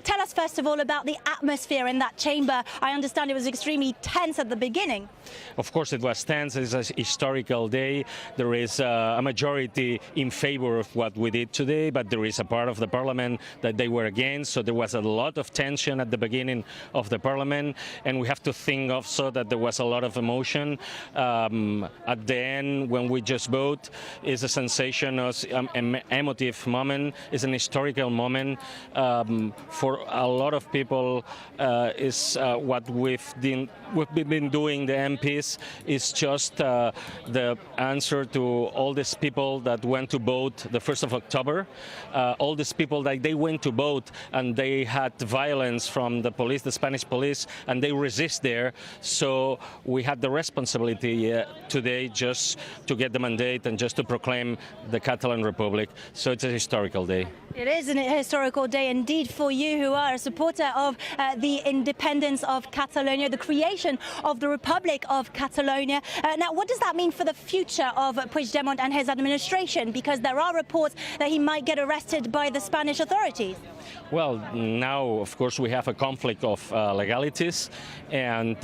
tell us first of all about the atmosphere in that chamber. I understand it was extremely tense at the beginning. Of course it was tense. It's a historical day. There is a majority in favor of what we did today, but there is a part of the parliament that they were against, so there was a lot of tension at the beginning of the parliament, and we have to think also that there was a lot of emotion. At the end, when we just vote, is a sensation of an emotive moment, is an historical moment. For a lot of people, is what we've been doing, the MPs, is just the answer to all these people that went to vote the 1st of October. All these people that they went to vote and they had violence from the police, the Spanish police, and they resist there. So we had the responsibility today just to get the mandate and just to proclaim the Catalan Republic. So it's a historical day. It is a historical day indeed for you, who are a supporter of the independence of Catalonia, the creation of the Republic of Catalonia. Now, what does that mean for the future of Puigdemont and his administration? Because there are reports that he might get arrested by the Spanish authorities. Well, now, of course, we have a conflict of legalities, and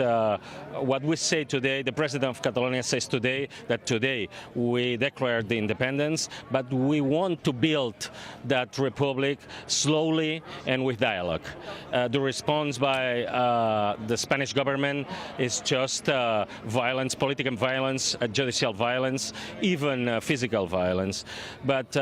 what we say today, the President of Catalonia says today that today we declared the independence, but we want to build that republic slowly and with dialogue. The response by the Spanish government is just violence, political violence, judicial violence, even physical violence. But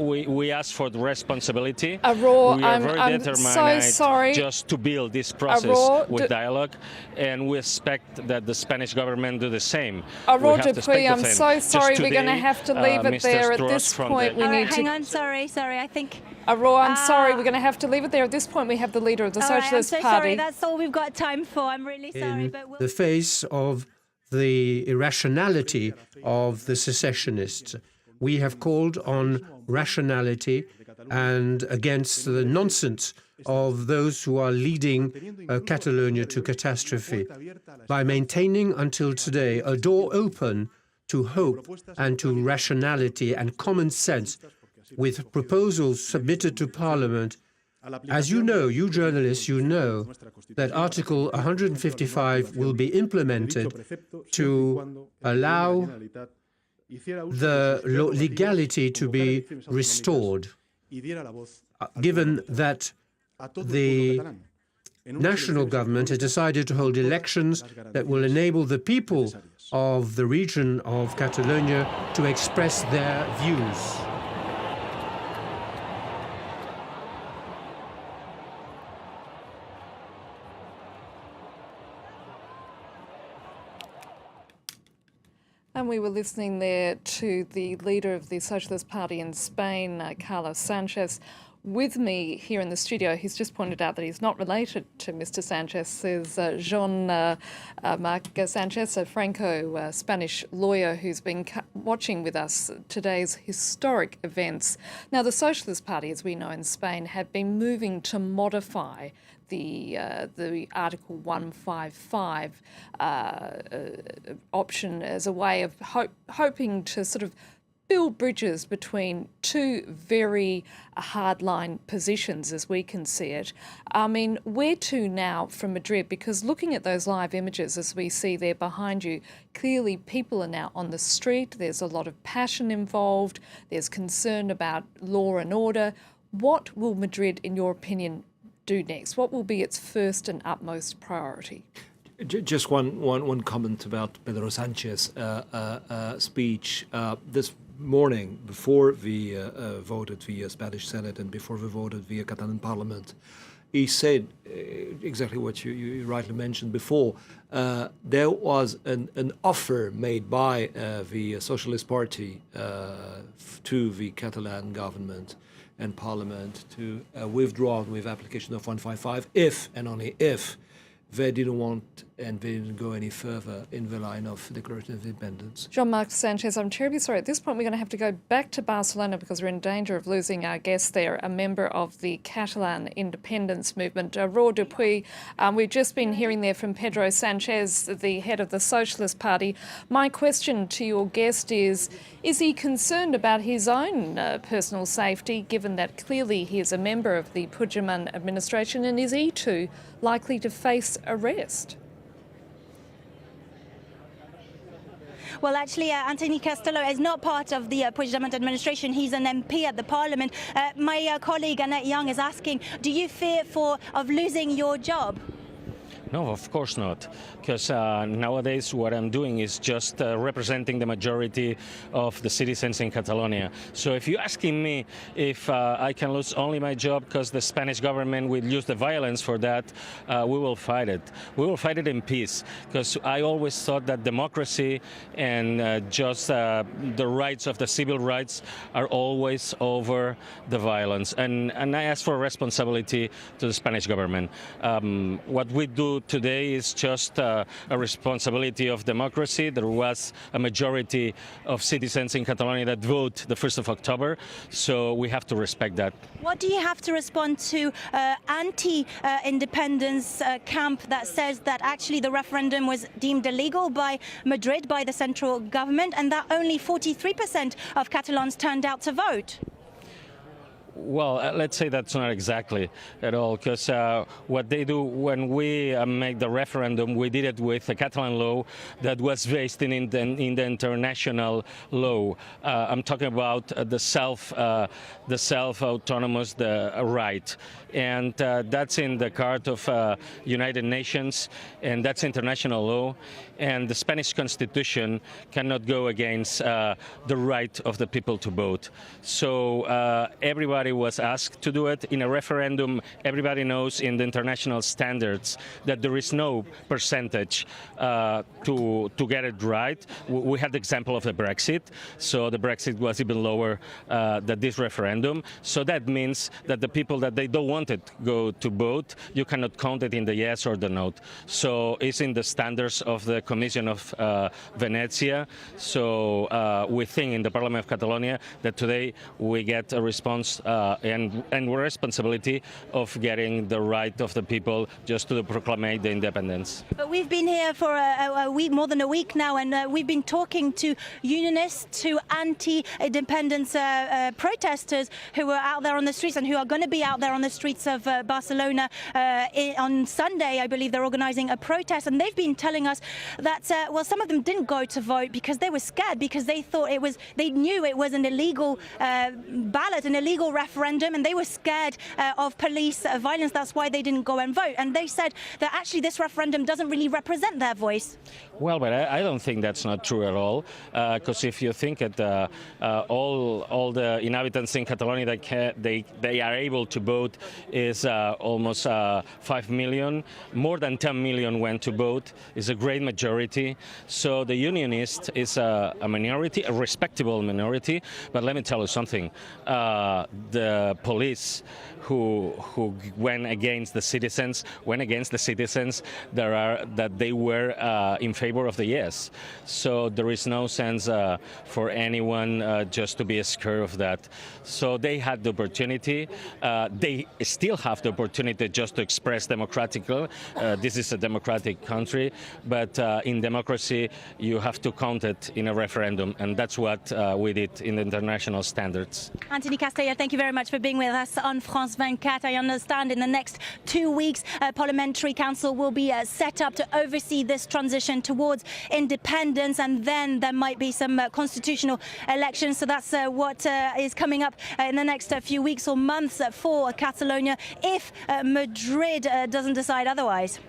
we ask for the responsibility. Aurore, we are very so determined sorry. just to build this process Aurore, with dialogue, and we expect that the Spanish government do the same. Aurore Dupuis, I'm so sorry. We're going to have to leave it there at this point. We need hang on, sorry, I think... Aurore, I'm sorry, we're going to have to leave it there. At this point, we have the leader of the Socialist I'm so Party. Sorry, that's all we've got time for. I'm really sorry. In the face of the irrationality of the secessionists, we have called on rationality and against the nonsense of those who are leading Catalonia to catastrophe by maintaining until today a door open to hope and to rationality and common sense, with proposals submitted to Parliament. As you know, you journalists, you know that Article 155 will be implemented to allow the legality to be restored, given that the national government has decided to hold elections that will enable the people of the region of Catalonia to express their views. And we were listening there to the leader of the Socialist Party in Spain, Carlos Sanchez. With me here in the studio, he's just pointed out that he's not related to Mr. Sanchez, is Jean-Marc Sanchez, a Franco-Spanish lawyer who's been watching with us today's historic events. Now, the Socialist Party, as we know in Spain, have been moving to modify the Article 155 option as a way of hoping to sort of build bridges between two very hardline positions, as we can see it. I mean, where to now from Madrid? Because looking at those live images, as we see there behind you, clearly people are now on the street. There's a lot of passion involved. There's concern about law and order. What will Madrid, in your opinion, do next? What will be its first and utmost priority? Just one comment about Pedro Sanchez's speech. This morning, before we voted via Spanish Senate and before we voted via Catalan Parliament, he said exactly what you rightly mentioned before. There was an offer made by the Socialist Party to the Catalan government and Parliament to withdraw with application of 155 if and only if they didn't want and they didn't go any further in the line of declaration of independence. Jean-Marc Sanchez, I'm terribly sorry. At this point, we're going to have to go back to Barcelona because we're in danger of losing our guest there, a member of the Catalan Independence movement, Aurore Dupuis. We've just been hearing there from Pedro Sanchez, the head of the Socialist Party. My question to your guest is he concerned about his own personal safety, given that clearly he is a member of the Puigdemont administration, and is he too likely to face arrest? Well, actually, Antoni Castella is not part of the Puigdemont administration. He's an MP at the Parliament. My colleague Annette Young is asking, do you fear of losing your job? No, of course not, because nowadays what I'm doing is just representing the majority of the citizens in Catalonia. So if you're asking me if I can lose only my job because the Spanish government will use the violence for that, we will fight it. We will fight it in peace, because I always thought that democracy and just the rights of the civil rights are always over the violence. And I ask for responsibility to the Spanish government. What we do today is just a responsibility of democracy. There was a majority of citizens in Catalonia that vote the 1st of October, so we have to respect that. What do you have to respond to anti-independence camp that says that actually the referendum was deemed illegal by Madrid, by the central government, and that only 43% of Catalans turned out to vote? Well, let's say that's not exactly at all, because what they do when we make the referendum, we did it with a Catalan law that was based in the international law. I'm talking about the self-autonomous right, and that's in the card of United Nations, and that's international law. And the Spanish Constitution cannot go against the right of the people to vote. So everybody was asked to do it in a referendum. Everybody knows in the international standards that there is no percentage to get it right. We had the example of the Brexit, so the Brexit was even lower than this referendum. So that means that the people that they don't want it go to vote, you cannot count it in the yes or the no. So it's in the standards of the Commission of Venezia. So we think in the Parliament of Catalonia that today we get a response and responsibility of getting the right of the people just to proclaim the independence. But we've been here for a week, more than a week now, and we've been talking to unionists, to anti-independence protesters who were out there on the streets and who are going to be out there on the streets of Barcelona on Sunday. I believe they're organising a protest, and they've been telling us that, well, some of them didn't go to vote because they were scared, because they thought they knew it was an illegal ballot, an illegal referendum, and they were scared of police violence. That's why they didn't go and vote. And they said that actually this referendum doesn't really represent their voice. Well, but I don't think that's not true at all, because if you think at all the inhabitants in Catalonia that they are able to vote is almost 5 million. More than 10 million went to vote. Is a great majority. So the unionist is a minority, a respectable minority. But let me tell you something: the police who went against the citizens that they were in favor of the yes. So there is no sense for anyone just to be scared of that. So they had the opportunity. They still have the opportunity just to express democratically. This is a democratic country, but in democracy you have to count it in a referendum, and that's what we did in the international standards. Antoni Castella, thank you very much for being with us on France 24. I understand in the next 2 weeks, a parliamentary council will be set up to oversee this transition towards independence, and then there might be some constitutional elections. So that's what is coming up in the next few weeks or months for Catalonia if Madrid doesn't decide otherwise.